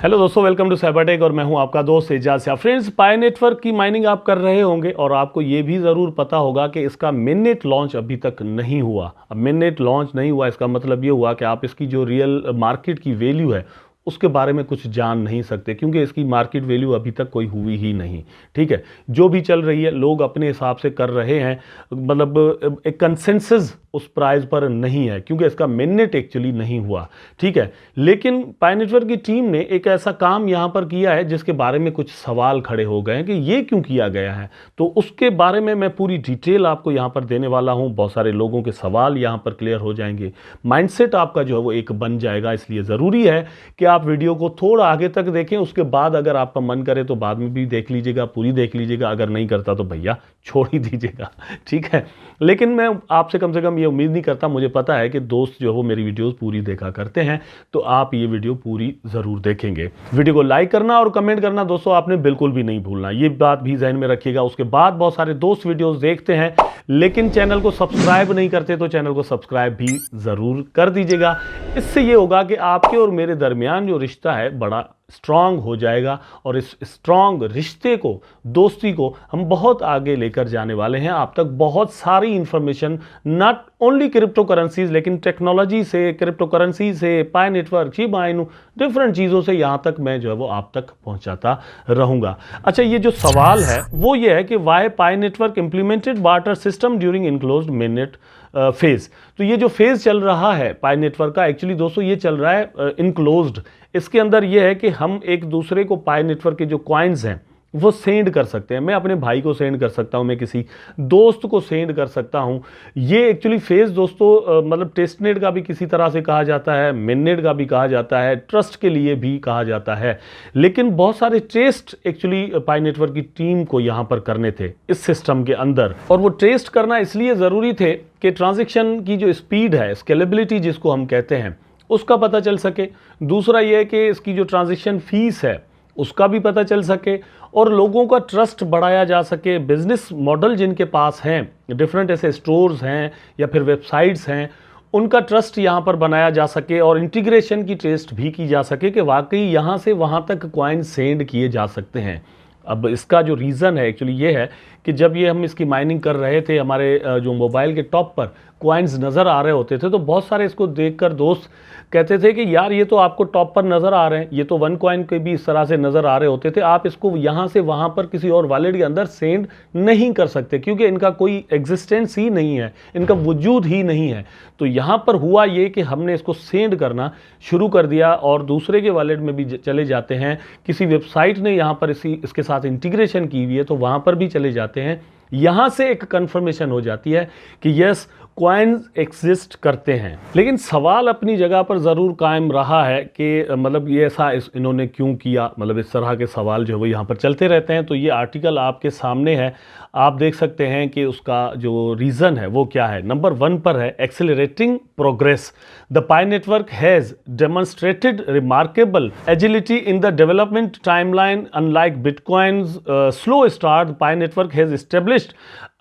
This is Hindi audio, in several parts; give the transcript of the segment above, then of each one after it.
हेलो दोस्तों, वेलकम टू साइबरटेक और मैं हूं आपका दोस्त एजाज। फ्रेंड्स, पाई नेटवर्क की माइनिंग आप कर रहे होंगे और आपको ये भी ज़रूर पता होगा कि इसका मिननेट लॉन्च अभी तक नहीं हुआ। अब मिननेट लॉन्च नहीं हुआ, इसका मतलब ये हुआ कि आप इसकी जो रियल मार्केट की वैल्यू है उसके बारे में कुछ जान नहीं सकते, क्योंकि इसकी मार्केट वैल्यू अभी तक कोई हुई ही नहीं। ठीक है, जो भी चल रही है लोग अपने हिसाब से कर रहे हैं, मतलब एक कंसेंसस उस प्राइस पर नहीं है, क्योंकि इसका मिननेट एक्चुअली नहीं हुआ। ठीक है, लेकिन पाई नेटवर्क की टीम ने एक ऐसा काम यहां पर किया है जिसके बारे में कुछ सवाल खड़े हो गए हैं कि ये क्यों किया गया है। तो उसके बारे में मैं पूरी डिटेल आपको यहां पर देने वाला हूं। बहुत सारे लोगों के सवाल यहां पर क्लियर हो जाएंगे, माइंडसेट आपका जो है वो एक बन जाएगा। इसलिए ज़रूरी है कि आप वीडियो को थोड़ा आगे तक देखें, उसके बाद अगर आपका मन करे तो बाद में भी देख लीजिएगा, पूरी देख लीजिएगा। अगर नहीं करता तो भैया छोड़ ही दीजिएगा, ठीक है। लेकिन मैं आपसे कम से कम ये उम्मीद नहीं करता, मुझे पता है कि दोस्त जो है वो मेरी वीडियोस पूरी देखा करते हैं, तो आप ये वीडियो पूरी ज़रूर देखेंगे। वीडियो को लाइक करना और कमेंट करना दोस्तों आपने बिल्कुल भी नहीं भूलना, ये बात भी जहन में रखिएगा। उसके बाद बहुत सारे दोस्त वीडियोस देखते हैं लेकिन चैनल को सब्सक्राइब नहीं करते, तो चैनल को सब्सक्राइब भी ज़रूर कर दीजिएगा। इससे ये होगा कि आपके और मेरे दरमियान जो रिश्ता है बड़ा स्ट्रांग हो जाएगा और इस स्ट्रांग रिश्ते को, दोस्ती को हम बहुत आगे लेकर जाने वाले हैं। आप तक बहुत सारी information, not only crypto currencies, लेकिन टेक्नोलॉजी से, क्रिप्टो करेंसी से, पाई नेटवर्क, शिबा इनू, डिफरेंट चीज़ों से यहाँ तक मैं जो है वो आप तक पहुँचाता रहूँगा। अच्छा, ये जो सवाल है वो ये है कि wifi network implemented barter system during enclosed minute phase. तो ये जो फेज चल रहा है पाई नेटवर्क का, एक्चुअली दोस्तों ये चल रहा है इनक्लोज्ड। इसके अंदर ये है कि हम एक दूसरे को पाई नेटवर्क के जो कॉइन्स हैं वो सेंड कर सकते हैं। मैं अपने भाई को सेंड कर सकता हूं, मैं किसी दोस्त को सेंड कर सकता हूं। ये एक्चुअली फेज दोस्तों मतलब टेस्टनेट का भी किसी तरह से कहा जाता है, मिननेट का भी कहा जाता है, ट्रस्ट के लिए भी कहा जाता है। लेकिन बहुत सारे टेस्ट एक्चुअली पाई नेटवर्क की टीम को यहां पर करने थे इस सिस्टम के अंदर, और वो टेस्ट करना इसलिए ज़रूरी थे कि ट्रांजेक्शन की जो स्पीड है, स्केलेबिलिटी जिसको हम कहते हैं, उसका पता चल सके। दूसरा यह है कि इसकी जो ट्रांजेक्शन फीस है उसका भी पता चल सके और लोगों का ट्रस्ट बढ़ाया जा सके। बिजनेस मॉडल जिनके पास हैं, डिफरेंट ऐसे स्टोर्स हैं या फिर वेबसाइट्स हैं, उनका ट्रस्ट यहाँ पर बनाया जा सके और इंटीग्रेशन की टेस्ट भी की जा सके कि वाकई यहाँ से वहाँ तक कॉइन सेंड किए जा सकते हैं। अब इसका जो रीज़न है एक्चुअली ये है कि जब ये हम इसकी माइनिंग कर रहे थे, हमारे जो मोबाइल के टॉप पर कॉइन्स नज़र आ रहे होते थे, तो बहुत सारे इसको देखकर दोस्त कहते थे कि यार ये तो आपको टॉप पर नज़र आ रहे हैं, ये तो 1 कॉइन के भी इस तरह से नज़र आ रहे होते थे, आप इसको यहाँ से वहाँ पर किसी और वॉलेट के अंदर सेंड नहीं कर सकते क्योंकि इनका कोई एग्जिस्टेंस ही नहीं है, इनका वजूद ही नहीं है। तो यहाँ पर हुआ ये कि हमने इसको सेंड करना शुरू कर दिया और दूसरे के वॉलेट में भी चले जाते हैं। किसी वेबसाइट ने यहाँ पर इसके साथ इंटीग्रेशन की हुई है तो वहाँ पर भी चले जाते हैं। यहाँ से एक कंफर्मेशन हो जाती है कि यस, कॉइन्स एग्जिस्ट करते हैं। लेकिन सवाल अपनी जगह पर ज़रूर कायम रहा है कि मतलब ये ऐसा इन्होंने क्यों किया, मतलब इस तरह के सवाल जो है वो यहाँ पर चलते रहते हैं। तो ये आर्टिकल आपके सामने है, आप देख सकते हैं कि उसका जो रीज़न है वो क्या है। नंबर 1 पर है accelerating progress. The pi network has demonstrated remarkable agility in the development timeline unlike bitcoins slow start. Pi network has established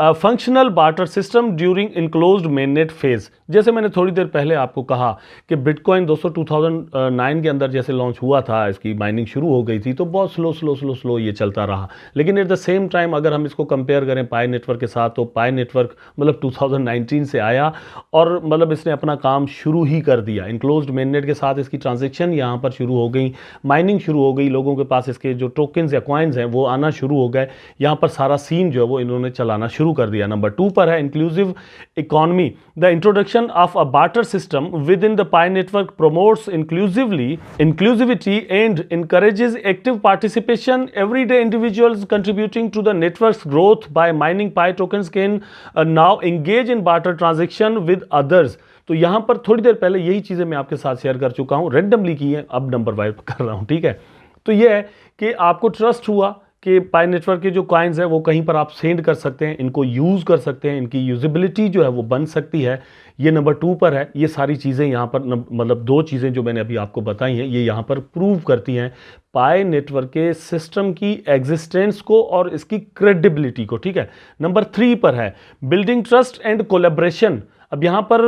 functional barter system during enclosed mainnet phase. जैसे मैंने थोड़ी देर पहले आपको कहा कि बिटकॉइन दोस्तों 2009 के अंदर जैसे लॉन्च हुआ था, इसकी माइनिंग शुरू हो गई थी, तो बहुत स्लो ये चलता रहा। लेकिन एट द सेम टाइम अगर हम इसको कंपेयर करें पाई नेटवर्क के साथ, तो पाई नेटवर्क मतलब 2019 से आया और मतलब इसने अपना काम शुरू ही कर दिया। इनक्लोज्ड मेननेट के साथ इसकी ट्रांजेक्शन यहाँ पर शुरू हो गई, माइनिंग शुरू हो गई, लोगों के पास इसके जो टोकन्स या कॉइन्स हैं वो आना शुरू हो गए। यहाँ पर सारा सीन जो है वो इन्होंने चलाना शुरू कर दिया। नंबर 2 पर है inclusive economy. The introduction of a barter system with in the pi network promotes inclusivity and encourages active participation. Everyday individuals contributing to the network's growth by mining pi tokens can now engage in barter transaction with others. तो यहां पर थोड़ी देर पहले यही चीजें मैं आपके साथ शेयर कर चुका हूं, रेंडमली की है, अब नंबर 5 कर रहा हूं। ठीक है, तो यह है कि आपको ट्रस्ट हुआ कि पाई नेटवर्क के जो कॉइन्स है वो कहीं पर आप सेंड कर सकते हैं, इनको यूज़ कर सकते हैं, इनकी यूजिबिलिटी जो है वो बन सकती है। ये नंबर 2 पर है। ये सारी चीज़ें यहाँ पर मतलब 2 चीज़ें जो मैंने अभी आपको बताई हैं ये यहाँ पर प्रूव करती हैं पाई नेटवर्क के सिस्टम की एग्जिस्टेंस को और इसकी क्रेडिबिलिटी को। ठीक है, नंबर 3 पर है बिल्डिंग ट्रस्ट एंड कोलैबोरेशन। अब यहाँ पर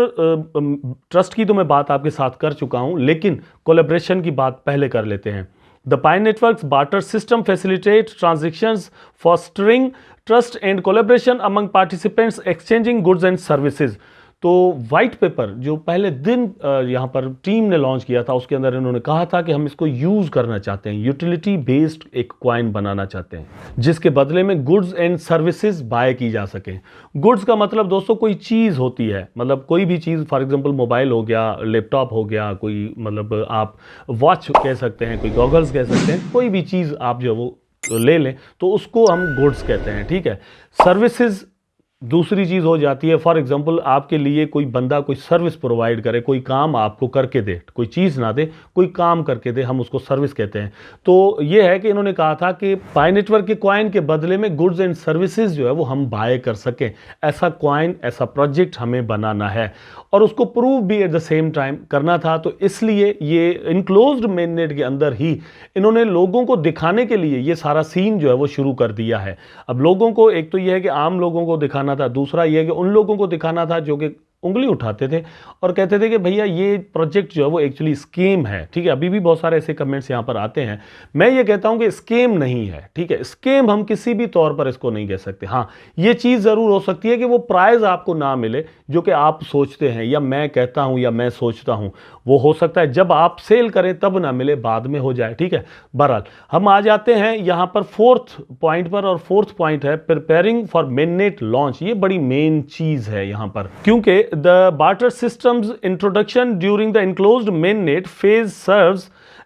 ट्रस्ट की तो मैं बात आपके साथ कर चुका हूँ, लेकिन कोलैबोरेशन की बात पहले कर लेते हैं। The pi networks barter system facilitate transactions, fostering trust and collaboration among participants, exchanging goods and services. तो वाइट पेपर जो पहले दिन यहाँ पर टीम ने लॉन्च किया था, उसके अंदर इन्होंने कहा था कि हम इसको यूज करना चाहते हैं, यूटिलिटी बेस्ड एक कॉइन बनाना चाहते हैं जिसके बदले में गुड्स एंड सर्विसेज बाय की जा सके। गुड्स का मतलब दोस्तों कोई चीज़ होती है, मतलब कोई भी चीज़, फॉर एग्जांपल मोबाइल हो गया, लैपटॉप हो गया, कोई मतलब आप वॉच कह सकते हैं, कोई गॉगल्स कह सकते हैं, कोई भी चीज़ आप जो वो ले लें तो उसको हम गुड्स कहते हैं, ठीक है। सर्विसेज दूसरी चीज़ हो जाती है, फॉर एग्जांपल आपके लिए कोई बंदा कोई सर्विस प्रोवाइड करे, कोई काम आपको करके दे, कोई चीज़ ना दे, कोई काम करके दे, हम उसको सर्विस कहते हैं। तो ये है कि इन्होंने कहा था कि पाई नेटवर्क के कॉइन के बदले में गुड्स एंड सर्विसेज जो है वो हम बाय कर सकें, ऐसा कॉइन, ऐसा प्रोजेक्ट हमें बनाना है और उसको प्रूव भी एट द सेम टाइम करना था। तो इसलिए ये इनक्लोज्ड मेननेट के अंदर ही इन्होंने लोगों को दिखाने के लिए ये सारा सीन जो है वो शुरू कर दिया है। अब लोगों को, एक तो ये है कि आम लोगों को दिखाना था, दूसरा ये है कि उन लोगों को दिखाना था जो कि उंगली उठाते थे और कहते थे कि भैया ये प्रोजेक्ट जो है वो एक्चुअली स्कीम है, ठीक है। अभी भी बहुत सारे ऐसे कमेंट्स यहाँ पर आते हैं। मैं ये कहता हूँ कि स्कीम नहीं है, ठीक है। स्कीम हम किसी भी तौर पर इसको नहीं कह सकते। हाँ, ये चीज़ ज़रूर हो सकती है कि वो प्राइज़ आपको ना मिले जो कि आप सोचते हैं, या मैं कहता हूँ या मैं सोचता हूँ, वो हो सकता है जब आप सेल करें तब ना मिले, बाद में हो जाए, ठीक है। बहरहाल हम आ जाते हैं यहाँ पर फोर्थ पॉइंट पर, और फोर्थ पॉइंट है प्रिपेयरिंग फॉर मेननेट लॉन्च। ये बड़ी मेन चीज़ है यहाँ पर, क्योंकि the barter system's introduction during the enclosed mainnet phase serves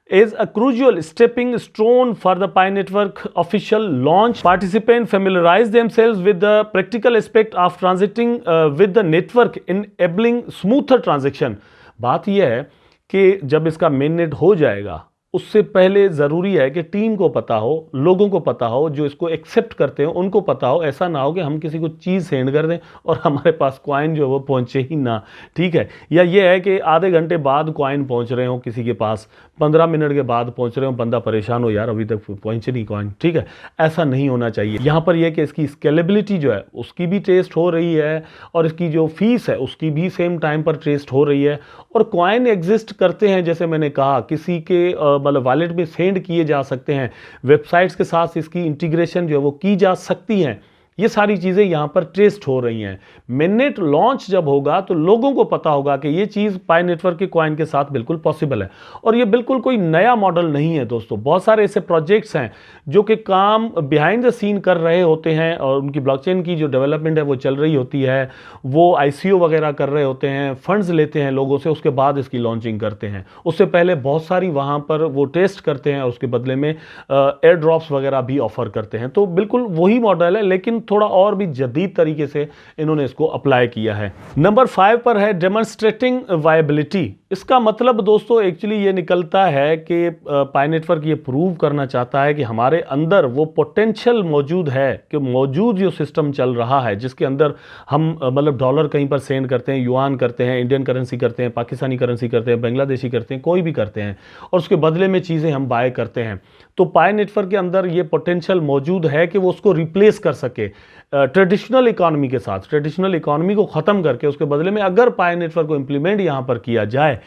is a crucial stepping stone for the Pi Network official launch. Participants familiarize themselves with the practical aspect of transacting with the network, enabling smoother transaction. बात यह है कि जब इसका mainnet हो जाएगा उससे पहले ज़रूरी है कि टीम को पता हो, लोगों को पता हो, जो इसको एक्सेप्ट करते हो उनको पता हो। ऐसा ना हो कि हम किसी को चीज़ सेंड कर दें और हमारे पास कॉइन जो है वो पहुंचे ही ना, ठीक है। या ये है कि आधे घंटे बाद कॉइन पहुंच रहे हो किसी के पास, 15 मिनट के बाद पहुंच रहे हो, बंदा परेशान हो, यार अभी तक पहुंचे नहीं कॉइन, ठीक है। ऐसा नहीं होना चाहिए। यहाँ पर यह कि इसकी स्केलेबिलिटी जो है उसकी भी टेस्ट हो रही है और इसकी जो फीस है उसकी भी सेम टाइम पर टेस्ट हो रही है, और कॉइन एग्जिस्ट करते हैं, जैसे मैंने कहा, किसी के मतलब वॉलेट में सेंड किए जा सकते हैं, वेबसाइट्स के साथ इसकी इंटीग्रेशन जो है वो की जा सकती हैं। ये सारी चीज़ें यहाँ पर टेस्ट हो रही हैं। मेननेट लॉन्च जब होगा तो लोगों को पता होगा कि ये चीज़ पाई नेटवर्क के कॉइन के साथ बिल्कुल पॉसिबल है, और ये बिल्कुल कोई नया मॉडल नहीं है दोस्तों। बहुत सारे ऐसे प्रोजेक्ट्स हैं जो कि काम बिहाइंड द सीन कर रहे होते हैं और उनकी ब्लॉकचेन की जो डेवलपमेंट है वो चल रही होती है, वो ICO वगैरह कर रहे होते हैं, फंड्स लेते हैं लोगों से, उसके बाद इसकी लॉन्चिंग करते हैं। उससे पहले बहुत सारी वहाँ पर वो टेस्ट करते हैं और उसके बदले में एयर ड्रॉप्स वगैरह भी ऑफर करते हैं। तो बिल्कुल वही मॉडल है, लेकिन थोड़ा और भी जदीद तरीके से इन्होंने इसको अप्लाई किया है। नंबर 5 पर है डेमोन्स्ट्रेटिंग वायबिलिटी। इसका मतलब दोस्तों एक्चुअली ये निकलता है कि पाई नेटवर्क ये प्रूव करना चाहता है कि हमारे अंदर वो पोटेंशियल मौजूद है, कि मौजूद जो सिस्टम चल रहा है जिसके अंदर हम मतलब डॉलर कहीं पर सेंड करते हैं, युआन करते हैं, इंडियन करेंसी करते हैं, पाकिस्तानी करेंसी करते हैं, बांग्लादेशी करते हैं, कोई भी करते हैं, और उसके बदले में चीज़ें हम बाय करते हैं। तो पाई नेटवर्क के अंदर ये पोटेंशियल मौजूद है कि वो उसको रिप्लेस कर सके ट्रेडिशनल इकोनॉमी के साथ। ट्रेडिशनल इकोनॉमी को ख़त्म करके उसके बदले में अगर पाई नेटवर्क को इम्प्लीमेंट यहाँ पर किया जाए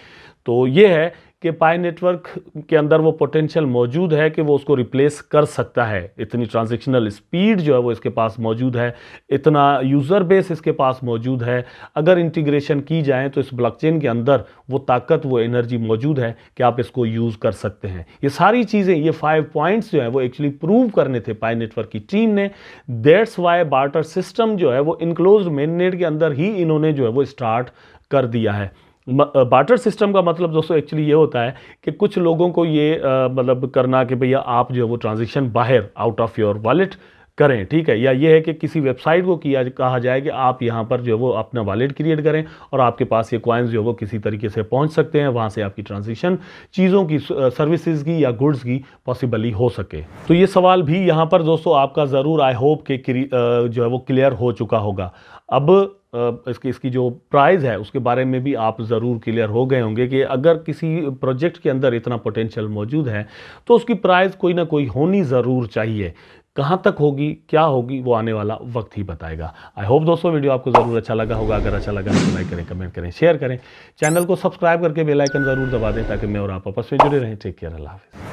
तो ये है कि पाई नेटवर्क के अंदर वो पोटेंशियल मौजूद है कि वो उसको रिप्लेस कर सकता है। इतनी ट्रांजैक्शनल स्पीड जो है वो इसके पास मौजूद है, इतना यूज़र बेस इसके पास मौजूद है। अगर इंटीग्रेशन की जाए तो इस ब्लॉकचेन के अंदर वो ताकत, वो एनर्जी मौजूद है कि आप इसको यूज़ कर सकते हैं। ये सारी चीज़ें, ये 5 पॉइंट्स जो है वो एक्चुअली प्रूव करने थे पाई नेटवर्क की टीम ने। दैट्स वाई बार्टर सिस्टम जो है वो इनक्लोज्ड मेननेट के अंदर ही इन्होंने जो है वो स्टार्ट कर दिया है। बार्टर सिस्टम का मतलब दोस्तों एक्चुअली ये होता है कि कुछ लोगों को ये मतलब करना कि भैया आप जो है वो ट्रांजैक्शन बाहर आउट ऑफ योर वॉलेट करें, ठीक है। या ये है कि किसी वेबसाइट को कहा जाए कि आप यहाँ पर जो है वो अपना वॉलेट क्रिएट करें और आपके पास ये कॉइन्स जो है वो किसी तरीके से पहुँच सकते हैं, वहाँ से आपकी ट्रांजैक्शन चीज़ों की, सर्विसेज की या गुड्स की पॉसिबली हो सके। तो ये सवाल भी यहाँ पर दोस्तों आपका ज़रूर आई होप कि जो है वो क्लियर हो चुका होगा। अब इसकी जो प्राइस है उसके बारे में भी आप ज़रूर क्लियर हो गए होंगे कि अगर किसी प्रोजेक्ट के अंदर इतना पोटेंशियल मौजूद है तो उसकी प्राइस कोई ना कोई होनी ज़रूर चाहिए। कहाँ तक होगी, क्या होगी, वो आने वाला वक्त ही बताएगा। आई होप दोस्तों वीडियो आपको ज़रूर अच्छा लगा होगा। अगर अच्छा लगा तो लाइक करें, कमेंट करें, शेयर करें, चैनल को सब्सक्राइब करके बेल आइकन ज़रूर दबा दें ताकि मैं और आप आपस में जुड़े रहें। टेक केयर, अल्लाह हाफिज़।